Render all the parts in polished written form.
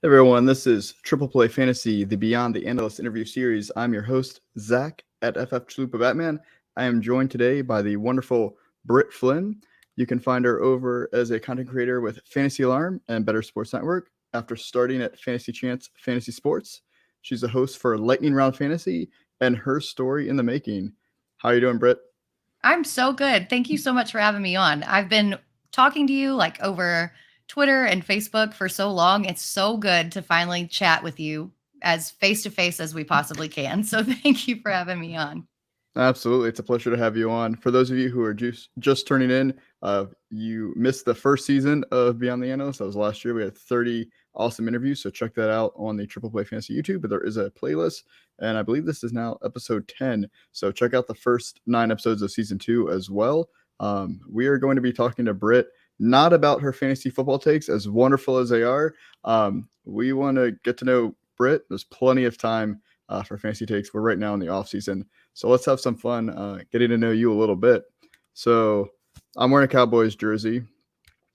Hey everyone, this is Triple Play Fantasy, the Beyond the Analyst interview series. I'm your host, Zach at FF Chalupa Batman. I am joined today by the wonderful Britt Flinn. You can find her over as a content creator with Fantasy Alarm and Better Sports Network after starting at Fantasy Chance Fantasy Sports. She's a host for Lightning Round Fantasy and HERstory in the Making. How are you doing, Britt? I'm so good. Thank you so much for having me on. I've been talking to you like over Twitter and Facebook for so long. It's so good to finally chat with you as face to face as we possibly can. So thank you for having me on. Absolutely. It's a pleasure to have you on. For those of you who are just turning in, you missed the first season of Beyond the Analyst. That was last year. We had 30 awesome interviews. So check that out on the Triple Play Fantasy YouTube. But there is a playlist. And I believe this is now episode 10. So check out the first 9 episodes of season 2 as well. We are going to be talking to Britt, not about her fantasy football takes, as wonderful as they are. We want to get to know Britt. There's plenty of time for fantasy takes. We're right now in the off season. So let's have some fun getting to know you a little bit. So I'm wearing a Cowboys jersey.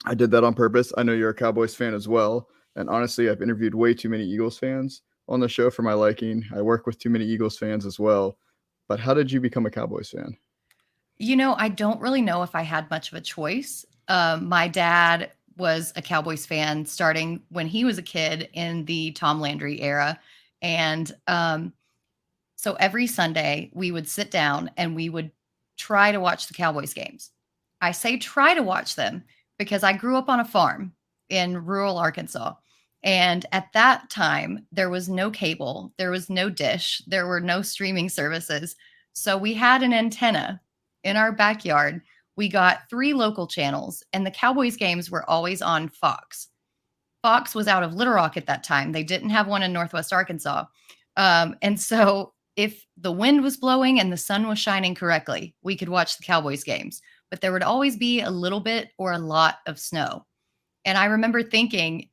I did that on purpose. I know you're a Cowboys fan as well. And honestly, I've interviewed way too many Eagles fans on the show for my liking. I work with too many Eagles fans as well. But how did you become a Cowboys fan? I don't really know if I had much of a choice. My dad was a Cowboys fan starting when he was a kid in the Tom Landry era. And so every Sunday we would sit down and we would try to watch the Cowboys games. I say try to watch them because I grew up on a farm in rural Arkansas. And at that time, there was no cable, there was no dish, there were no streaming services. So we had an antenna in our backyard. We got 3 local channels, and the Cowboys games were always on Fox. Fox was out of Little Rock at that time. They didn't have one in Northwest Arkansas. And so if the wind was blowing and the sun was shining correctly, we could watch the Cowboys games. But there would always be a little bit or a lot of snow. And I remember thinking,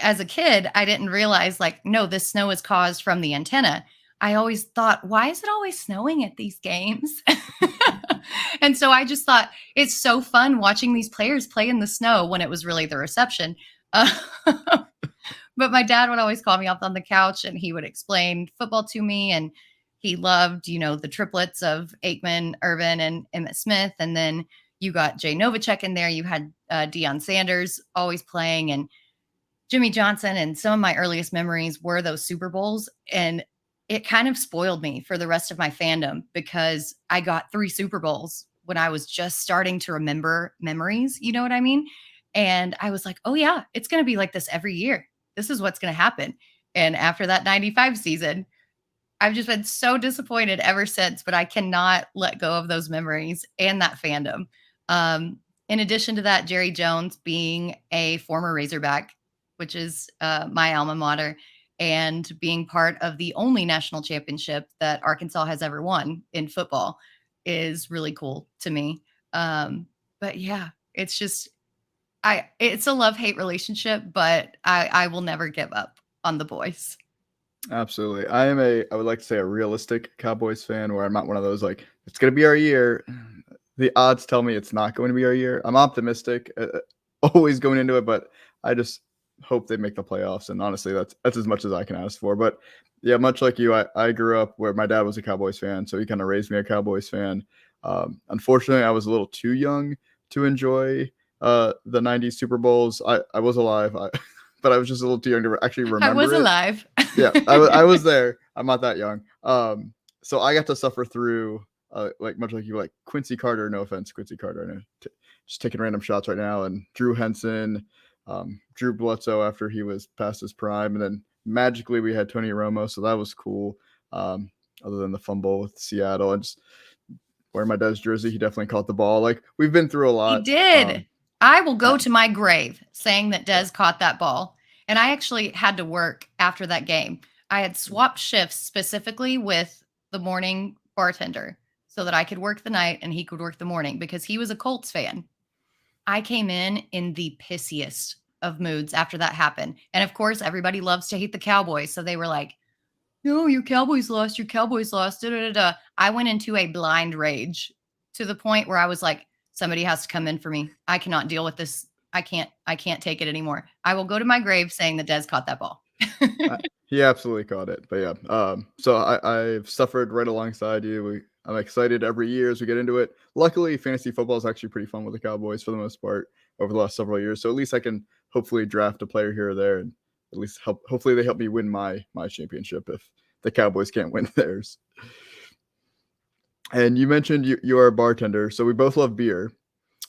as a kid, I didn't realize, like, no, this snow is caused from the antenna. I always thought, why is it always snowing at these games? And so I just thought it's so fun watching these players play in the snow when it was really the reception. Uh, but my dad would always call me up on the couch and he would explain football to me. And he loved, the triplets of Aikman, Irvin, and Emmitt Smith. And then you got Jay Novacek in there. You had Deion Sanders always playing, and Jimmy Johnson. And some of my earliest memories were those Super Bowls. And it kind of spoiled me for the rest of my fandom because I got 3 Super Bowls when I was just starting to remember memories. You know what I mean? And I was like, oh, yeah, it's going to be like this every year. This is what's going to happen. And after that 95 season, I've just been so disappointed ever since, but I cannot let go of those memories and that fandom. In addition to that, Jerry Jones being a former Razorback, which is my alma mater, and being part of the only national championship that Arkansas has ever won in football is really cool to me. But yeah, it's just, it's a love-hate relationship, but I will never give up on the boys. Absolutely. I would like to say a realistic Cowboys fan where I'm not one of those like, it's going to be our year. The odds tell me it's not going to be our year. I'm optimistic, always going into it, but I just hope they make the playoffs. And honestly, that's as much as I can ask for. But yeah, much like you, I grew up where my dad was a Cowboys fan, so he kind of raised me a Cowboys fan. Unfortunately, I was a little too young to enjoy the 90s Super Bowls. I was alive, but I was just a little too young to actually I was remember it. alive. Yeah, I was there. I'm not that young. So I got to suffer through, like much like you, like Quincy Carter. No offense, Quincy Carter. I know, just taking random shots right now. And Drew Henson, Drew Bledsoe after he was past his prime, and then magically we had Tony Romo, so that was cool. Other than the fumble with Seattle, and just wearing my dad's jersey, he definitely caught the ball. Like we've been through a He lot. did. I will go Yeah, to my grave saying that yeah. Dez caught that ball. And I actually had to work after that game. I had swapped shifts specifically with the morning bartender so that I could work the night and he could work the morning because he was a Colts fan. I came in the pissiest of moods after that happened. And of course, everybody loves to hate the Cowboys. So they were like, no, your Cowboys lost. Your Cowboys lost. Da, da, da, da. I went into a blind rage to the point where I was like, somebody has to come in for me. I cannot deal with this I can't take it anymore. I will go to my grave saying that Dez caught that ball. He absolutely caught it. But yeah, so I've suffered right alongside you. I'm excited every year as we get into it. Luckily, fantasy football is actually pretty fun with the Cowboys for the most part over the last several years. So at least I can hopefully draft a player here or there, and at least hopefully they help me win my championship if the Cowboys can't win theirs. And you mentioned you are a bartender, so we both love beer.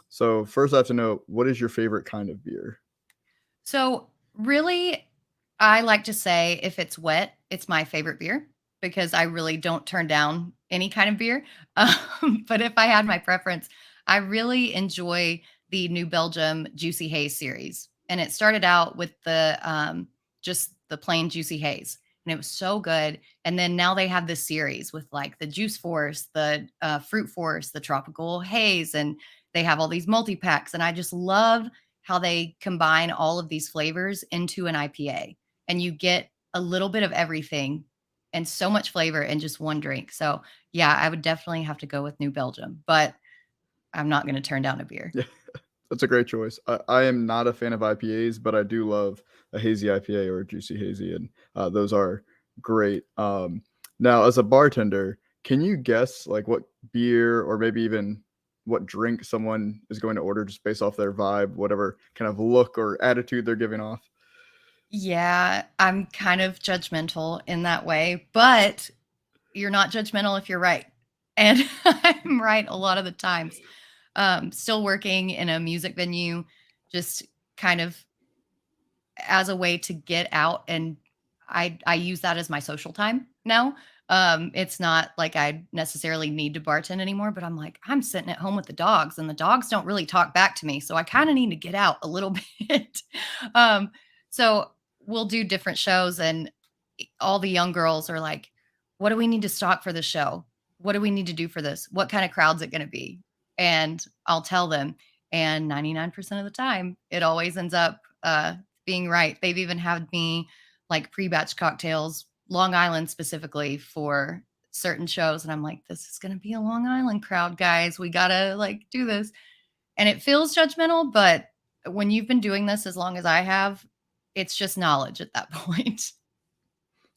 So first, I have to know, what is your favorite kind of beer? So, really, I like to say if it's wet, it's my favorite beer because I really don't turn down any kind of beer. But if I had my preference, I really enjoy the New Belgium Juicy Haze series. And it started out with the just the plain Juicy Haze, and it was so good. And then now they have this series with like the Juice Force, the Fruit Force, the Tropical Haze, and they have all these multi packs. And I just love how they combine all of these flavors into an IPA, and you get a little bit of everything and so much flavor in just one drink. So, yeah, I would definitely have to go with New Belgium, but I'm not going to turn down a beer. Yeah, that's a great choice. I am not a fan of IPAs, but I do love a hazy IPA or a juicy hazy, and those are great. Now, as a bartender, can you guess like what beer or maybe even what drink someone is going to order just based off their vibe, whatever kind of look or attitude they're giving off? Yeah, I'm kind of judgmental in that way, but you're not judgmental if you're right. And I'm right a lot of the times. Still working in a music venue, just kind of as a way to get out, and I use that as my social time now. It's not like I necessarily need to bartend anymore, but I'm like, I'm sitting at home with the dogs and the dogs don't really talk back to me. So I kind of need to get out a little bit. um, so we'll do different shows, and all the young girls are like, what do we need to stock for the show? What do we need to do for this? What kind of crowd's it going to be? And I'll tell them. And 99% of the time, it always ends up being right. They've even had me like pre-batch cocktails, Long Island specifically for certain shows. And I'm like, this is going to be a Long Island crowd, guys. We got to like do this. And it feels judgmental, but when you've been doing this as long as I have, it's just knowledge at that point.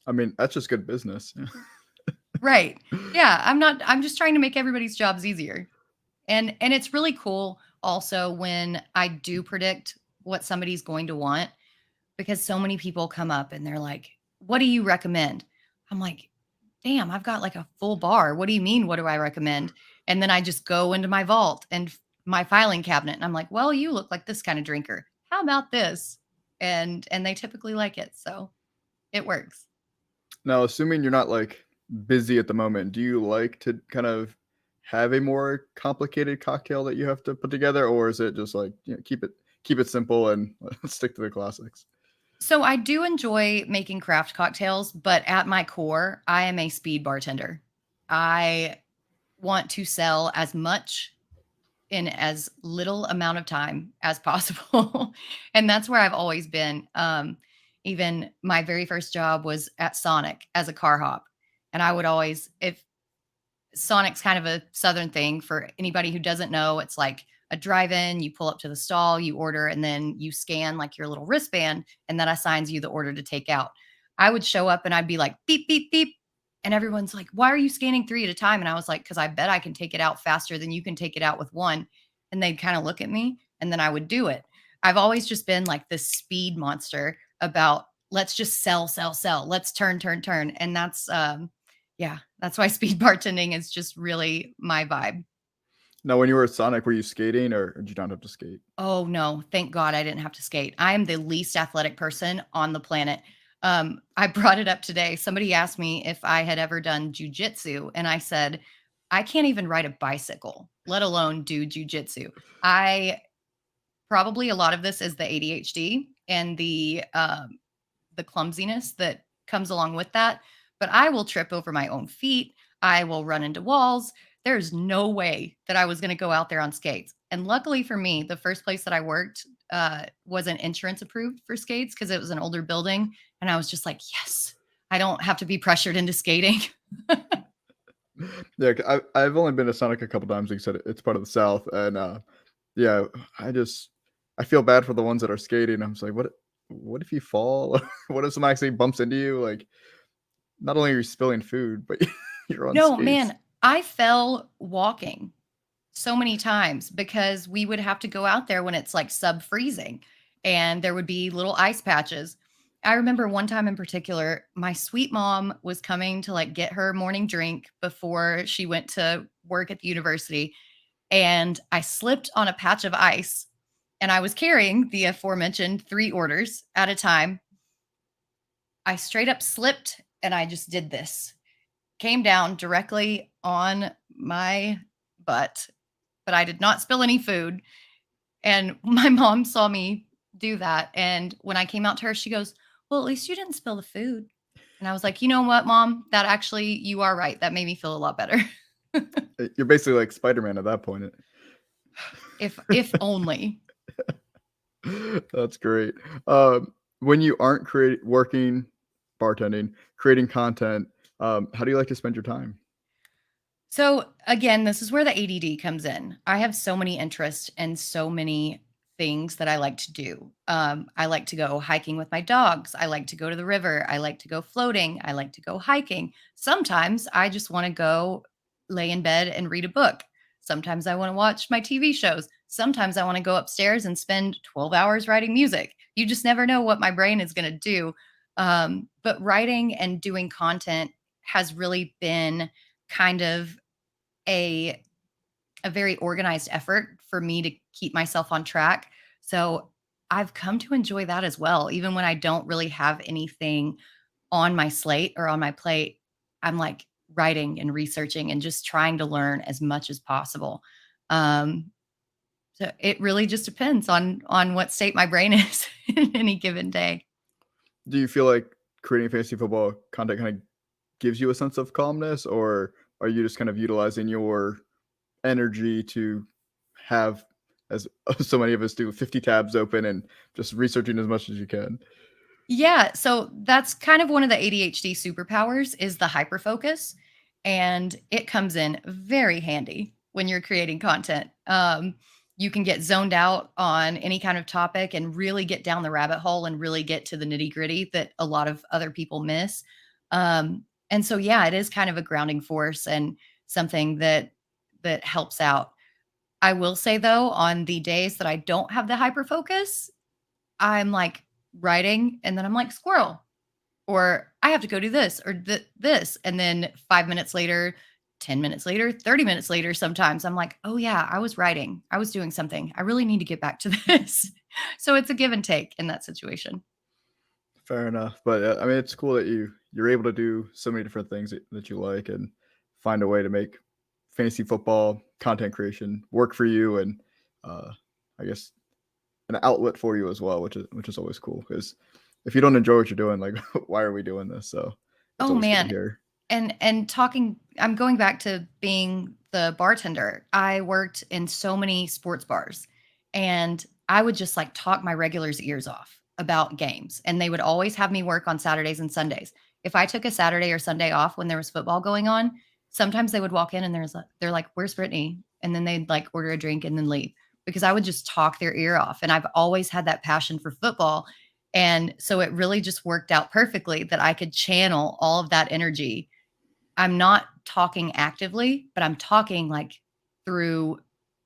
I mean, that's just good business. Right. Yeah, I'm just trying to make everybody's jobs easier. And it's really cool also when I do predict what somebody's going to want, because so many people come up and they're like, "What do you recommend?" I'm like, "Damn, I've got like a full bar. What do you mean, what do I recommend?" And then I just go into my vault and my filing cabinet and I'm like, "Well, you look like this kind of drinker. How about this?" And they typically like it. So, it works. Now, assuming you're not like busy at the moment, do you like to kind of have a more complicated cocktail that you have to put together, or is it just like, keep it simple and stick to the classics? So I do enjoy making craft cocktails, but at my core, I am a speed bartender. I want to sell as much in as little amount of time as possible. And that's where I've always been. Even my very first job was at Sonic as a car hop. And I would always, if Sonic's kind of a southern thing for anybody who doesn't know. It's like a drive-in, you pull up to the stall, you order, and then you scan like your little wristband, and that assigns you the order to take out. I would show up and I'd be like, beep, beep, beep. And everyone's like, why are you scanning three at a time? And I was like, because I bet I can take it out faster than you can take it out with one. And they'd kind of look at me and then I would do it. I've always just been like this speed monster about let's just sell, sell, sell. Let's turn, turn, turn. And yeah, that's why speed bartending is just really my vibe. Now, when you were at Sonic, were you skating or did you not have to skate? Oh no, thank God I didn't have to skate. I am the least athletic person on the planet. I brought it up today. Somebody asked me if I had ever done jujitsu, and I said, I can't even ride a bicycle, let alone do jujitsu. I probably a lot of this is the ADHD and the clumsiness that comes along with that. But I will trip over my own feet. I will run into walls. There's no way that I was going to go out there on skates. And luckily for me, the first place that I worked wasn't insurance approved for skates because it was an older building. And I was just like, yes, I don't have to be pressured into skating. Yeah, I've only been to Sonic a couple times. Like you said, it's part of the South, and yeah, I just I feel bad for the ones that are skating. I'm just like, what if you fall? What if someone actually bumps into you? Like, not only are you spilling food, but you're on No, skates. man, I fell walking so many times because we would have to go out there when it's like sub freezing and there would be little ice patches. I remember one time in particular, my sweet mom was coming to like get her morning drink before she went to work at the university. And I slipped on a patch of ice and I was carrying the aforementioned 3 orders at a time. I straight up slipped and I just did this, came down directly on my butt, but I did not spill any food. And my mom saw me do that. And when I came out to her, she goes, "Well, at least you didn't spill the food." And I was like, "You know what, mom? That actually, you are right. That made me feel a lot better." You're basically like Spider-Man at that point. If only. That's great. When you aren't working, bartending, creating content, how do you like to spend your time? So again, this is where the ADD comes in. I have so many interests and so many things that I like to do. I like to go hiking with my dogs. I like to go to the river. I like to go floating. I like to go hiking. Sometimes I just want to go lay in bed and read a book. Sometimes I want to watch my TV shows. Sometimes I want to go upstairs and spend 12 hours writing music. You just never know what my brain is going to do. But writing and doing content has really been kind of a a very organized effort for me to keep myself on track. So I've come to enjoy that as well. Even when I don't really have anything on my slate or on my plate, I'm like writing and researching and just trying to learn as much as possible. Um, so it really just depends on what state my brain is in any given day. Do you feel like creating fantasy football content kind of gives you a sense of calmness, or are you just kind of utilizing your energy to have, as so many of us do, 50 tabs open and just researching as much as you can? Yeah, so that's kind of one of the ADHD superpowers is the hyperfocus, and it comes in very handy when you're creating content. You can get zoned out on any kind of topic and really get down the rabbit hole and really get to the nitty gritty that a lot of other people miss. And so, yeah, it is kind of a grounding force and something that helps out. I will say though, on the days that I don't have the hyperfocus, I'm like writing and then I'm like squirrel or I have to go do this or this and then 5 minutes later, 10 minutes later, 30 minutes later sometimes I'm like, "Oh yeah, I was writing. I was doing something. I really need to get back to this." So it's a give and take in that situation. Fair enough, but I mean, it's cool that you're able to do so many different things that you like and find a way to make fantasy football content creation work for you, and uh, I guess an outlet for you as well, which is always cool. Because if you don't enjoy what you're doing, like, why are we doing this? So it's Oh always good to man, hear. and talking I'm going back to being the bartender. I worked in so many sports bars and I would just like talk my regulars ears off about games and they would always have me work on Saturdays and Sundays. If I took a Saturday or Sunday off when there was football going on, sometimes they would walk in and they're like, "Where's Brittany?" And then they'd like order a drink and then leave because I would just talk their ear off and I've always had that passion for football. And so it really just worked out perfectly that I could channel all of that energy. I'm not talking actively, but I'm talking like through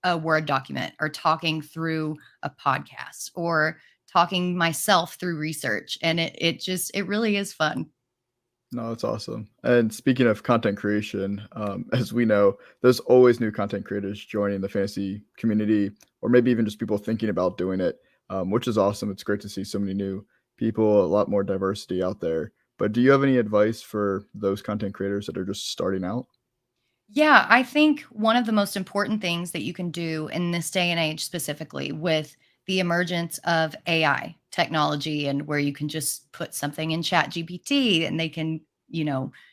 a Word document or talking through a podcast or talking myself through research. And it really is fun. No, that's awesome. And speaking of content creation, as we know, there's always new content creators joining the fantasy community, or maybe even just people thinking about doing it, which is awesome. It's great to see so many new people, a lot more diversity out there. But do you have any advice for those content creators that are just starting out? Yeah, I think one of the most important things that you can do in this day and age, specifically with the emergence of AI technology and where you can just put something in Chat GPT and they can,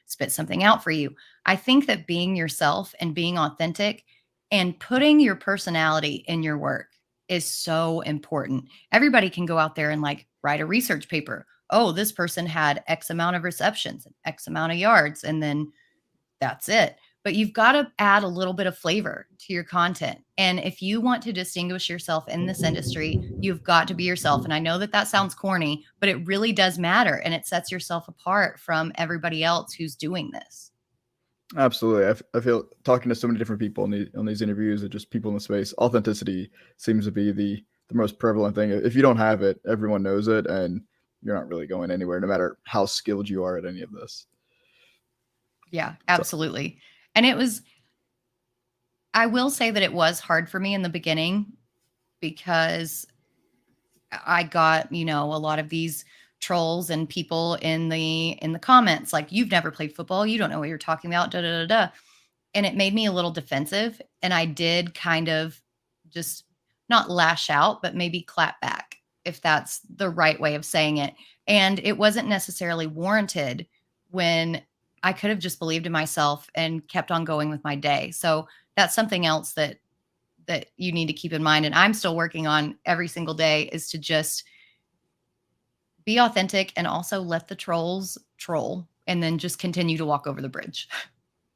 spit something out for you. I think that being yourself and being authentic and putting your personality in your work is so important. Everybody can go out there and like write a research paper. Oh, this person had X amount of receptions, X amount of yards, and then that's it. but you've got to add a little bit of flavor to your content. And if you want to distinguish yourself in this industry, you've got to be yourself. And I know that that sounds corny, but it really does matter. And it sets yourself apart from everybody else who's doing this. Absolutely. I feel talking to so many different people on these interviews and just people in the space, authenticity seems to be the most prevalent thing. If you don't have it, everyone knows it, and you're not really going anywhere, no matter how skilled you are at any of this. Yeah, absolutely. And I will say that it was hard for me in the beginning because I got, a lot of these trolls and people in the comments like, you've never played football, you don't know what you're talking about, da da da da. And it made me a little defensive, and I did kind of just not lash out, but maybe clap back, if that's the right way of saying it. And it wasn't necessarily warranted when I could have just believed in myself and kept on going with my day. So that's something else that you need to keep in mind. And I'm still working on every single day, is to just be authentic and also let the trolls troll, and then just continue to walk over the bridge.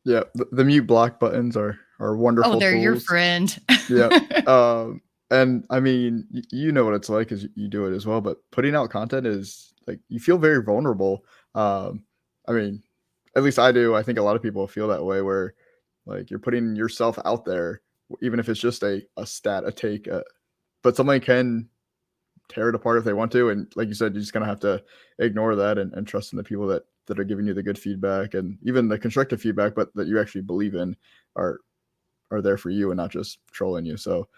Yeah, the mute block buttons are wonderful. Oh, they're tools. your friend. Yeah. And I mean, you know what it's like, because you do it as well, but putting out content is like, you feel very vulnerable. I mean, at least I do. I think a lot of people feel that way, where like you're putting yourself out there, even if it's just a stat, a take, but someone can tear it apart if they want to. And like you said, you just kind of have to ignore that and trust in the people that are giving you the good feedback, and even the constructive feedback, but that you actually believe in, are there for you and not just trolling you. So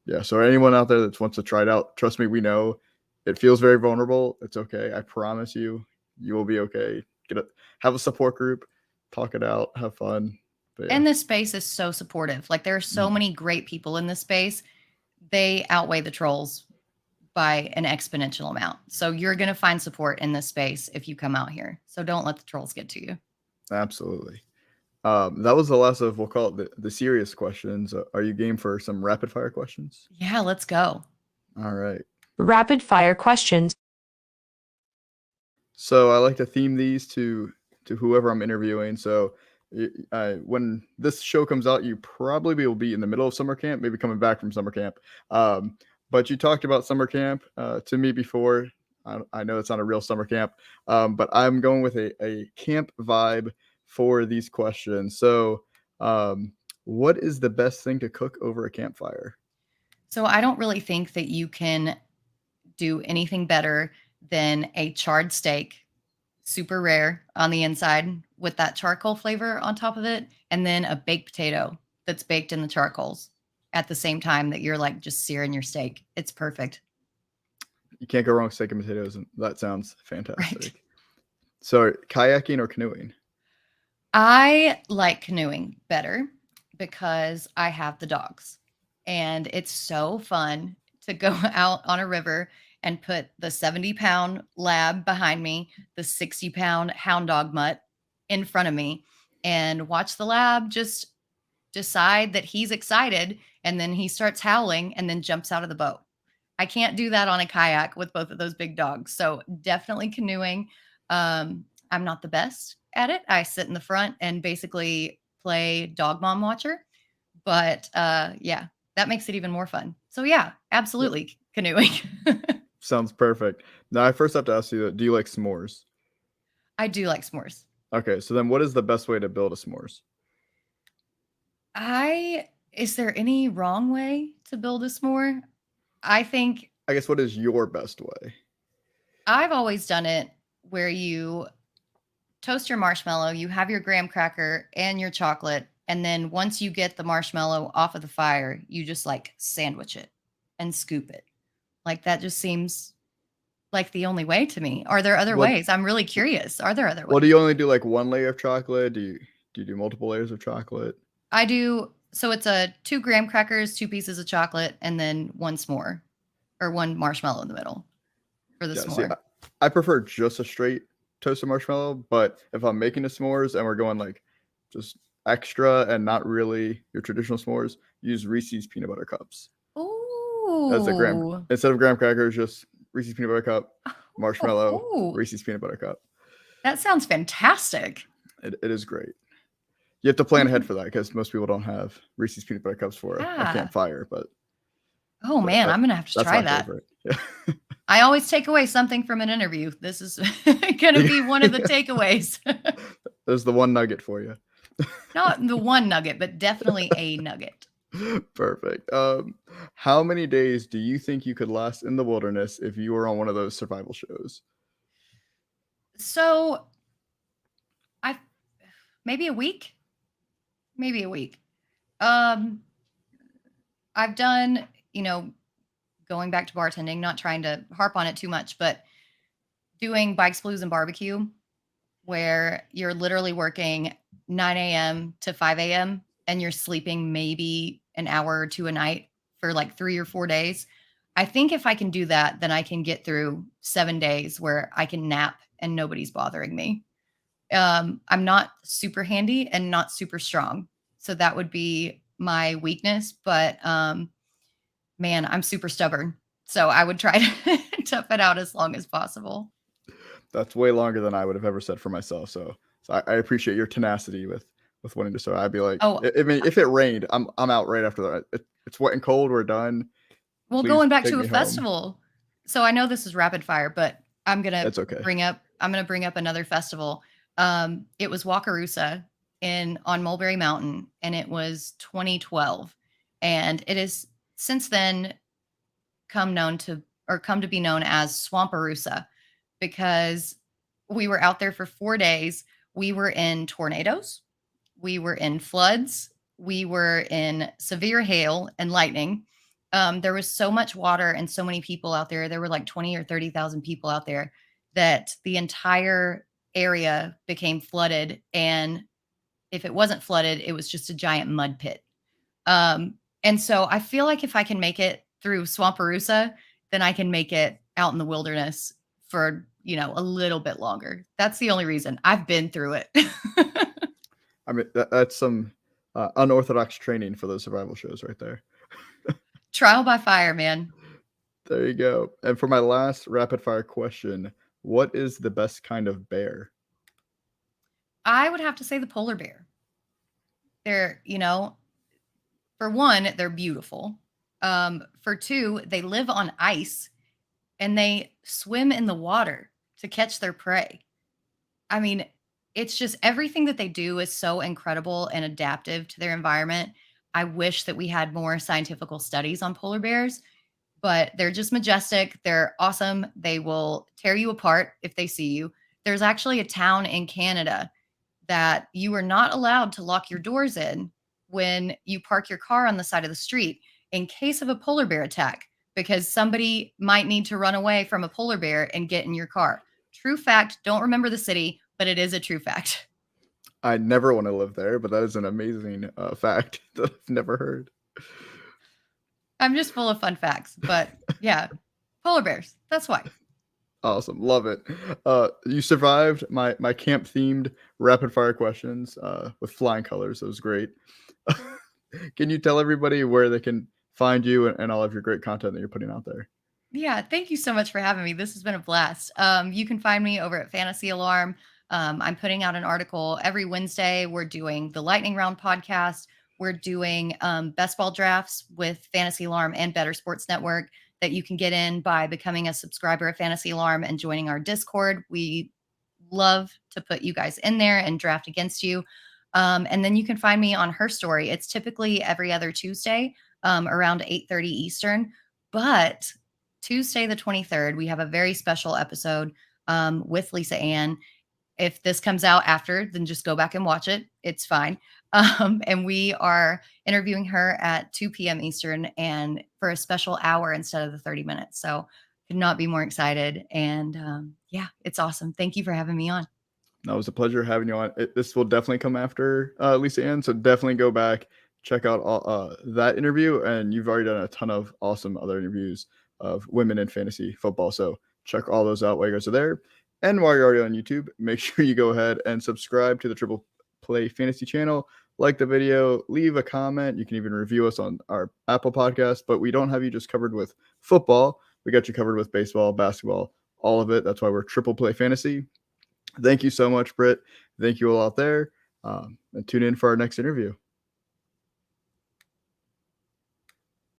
yeah, so anyone out there that wants to try it out, trust me, we know it feels very vulnerable. It's okay. I promise you will be okay. Have a support group, talk it out, have fun. But yeah. And this space is so supportive. Like, there are so many great people in this space. They outweigh the trolls by an exponential amount. So you're going to find support in this space if you come out here. So don't let the trolls get to you. Absolutely. That was the last of, we'll call it the serious questions. Are you game for some rapid fire questions? Yeah, let's go. All right. Rapid fire questions. So I like to theme these to whoever I'm interviewing. So when this show comes out, you probably will be in the middle of summer camp, maybe coming back from summer camp. But you talked about summer camp to me before. I know it's not a real summer camp, but I'm going with a camp vibe for these questions. So what is the best thing to cook over a campfire? So I don't really think that you can do anything better than a charred steak, super rare on the inside, with that charcoal flavor on top of it, and then a baked potato that's baked in the charcoals at the same time that you're like just searing your steak. It's perfect. You can't go wrong with steak and potatoes, and that sounds fantastic. Right. So kayaking or canoeing? I like canoeing better because I have the dogs, and it's so fun to go out on a river and put the 70-pound lab behind me, the 60-pound hound dog mutt in front of me, and watch the lab just decide that he's excited, and then he starts howling and then jumps out of the boat. I can't do that on a kayak with both of those big dogs. So definitely canoeing. I'm not the best at it. I sit in the front and basically play dog mom watcher. But yeah, that makes it even more fun. So yeah, absolutely canoeing. Sounds perfect. Now I first have to ask you, do you like s'mores? I do like s'mores. Okay, so then what is the best way to build a s'mores? Is there any wrong way to build a s'more? I guess, what is your best way? I've always done it where you toast your marshmallow, you have your graham cracker and your chocolate, and then once you get the marshmallow off of the fire, you just like sandwich it and scoop it. Like, that just seems like the only way to me. Are there other ways? I'm really curious. Are there other ways? Well, do you only do like one layer of chocolate? Do you do multiple layers of chocolate? I do. So it's 2 graham crackers, 2 pieces of chocolate, and then 1 s'more, or 1 marshmallow in the middle for the s'more. See, I prefer just a straight toasted marshmallow, but if I'm making a s'mores and we're going like just extra and not really your traditional s'mores, use Reese's peanut butter cups. Ooh. That's instead of graham crackers, just Reese's peanut butter cup, marshmallow, Reese's peanut butter cup. That sounds fantastic. It is great. You have to plan ahead for that because most people don't have Reese's peanut butter cups for a Ah. campfire. But Oh man, I'm gonna have to that's try my that. favorite. Yeah. I always take away something from an interview. This is gonna be one of the takeaways. There's the one nugget for you. Not the one nugget, but definitely a nugget. Perfect. How many days do you think you could last in the wilderness if you were on one of those survival shows? So maybe a week. Maybe a week. I've done, going back to bartending, not trying to harp on it too much, but doing bikes, blues, and barbecue, where you're literally working 9 a.m. to 5 a.m. and you're sleeping maybe an hour or two a night for like 3 or 4 days. I think if I can do that, then I can get through 7 days where I can nap and nobody's bothering me. I'm not super handy and not super strong. So that would be my weakness, but man, I'm super stubborn. So I would try to tough it out as long as possible. That's way longer than I would have ever said for myself. So I appreciate your tenacity with wanting to start. I'd be like, Oh, I mean, if it rained, I'm out right after that. It's wet and cold. We're done. Well, Please going back take to a me home. festival. So I know this is rapid fire, but I'm gonna That's okay. bring up another festival. It was Wakarusa on Mulberry Mountain, and it was 2012. And it is since then come to be known as Swamparusa, because we were out there for 4 days. We were in tornadoes, we were in floods, we were in severe hail and lightning. There was so much water and so many people out there. There were like 20 or 30,000 people out there that the entire area became flooded. And if it wasn't flooded, it was just a giant mud pit. And so I feel like if I can make it through Swamparusa, then I can make it out in the wilderness for, a little bit longer. That's the only reason. I've been through it. I mean, that's some unorthodox training for those survival shows right there. Trial by fire, man. There you go. And for my last rapid fire question, what is the best kind of bear? I would have to say the polar bear. They're, for one, they're beautiful. For two, they live on ice and they swim in the water to catch their prey. I mean, it's just everything that they do is so incredible and adaptive to their environment. I wish that we had more scientific studies on polar bears, but they're just majestic. They're awesome. They will tear you apart if they see you. There's actually a town in Canada that you are not allowed to lock your doors in when you park your car on the side of the street in case of a polar bear attack, because somebody might need to run away from a polar bear and get in your car. True fact. Don't remember the city, but it is a true fact. I never want to live there, but that is an amazing fact that I've never heard. I'm just full of fun facts, but yeah, polar bears. That's why. Awesome. Love it. You survived my camp themed rapid fire questions with flying colors. That was great. Can you tell everybody where they can find you and all of your great content that you're putting out there? Yeah, thank you so much for having me. This has been a blast. You can find me over at Fantasy Alarm. I'm putting out an article every Wednesday. We're doing the Lightning Round podcast. We're doing best ball drafts with Fantasy Alarm and Better Sports Network that you can get in by becoming a subscriber of Fantasy Alarm and joining our Discord. We love to put you guys in there and draft against you. And then you can find me on HERstory. It's typically every other Tuesday around 8:30 Eastern. But Tuesday the 23rd, we have a very special episode with Lisa Ann. If this comes out after, then just go back and watch it. It's fine. And we are interviewing her at 2 p.m. Eastern and for a special hour instead of the 30 minutes. So could not be more excited. And yeah, it's awesome. Thank you for having me on. No, it was a pleasure having you on. This will definitely come after Lisa Ann. So definitely go back, check out all, that interview. And you've already done a ton of awesome other interviews of women in fantasy football. So check all those out while you guys are there. And while you're already on YouTube, make sure you go ahead and subscribe to the Triple Play Fantasy channel. Like the video, leave a comment. You can even review us on our Apple podcast. But we don't have you just covered with football. We got you covered with baseball, basketball, all of it. That's why we're Triple Play Fantasy. Thank you so much, Britt. Thank you all out there. And tune in for our next interview.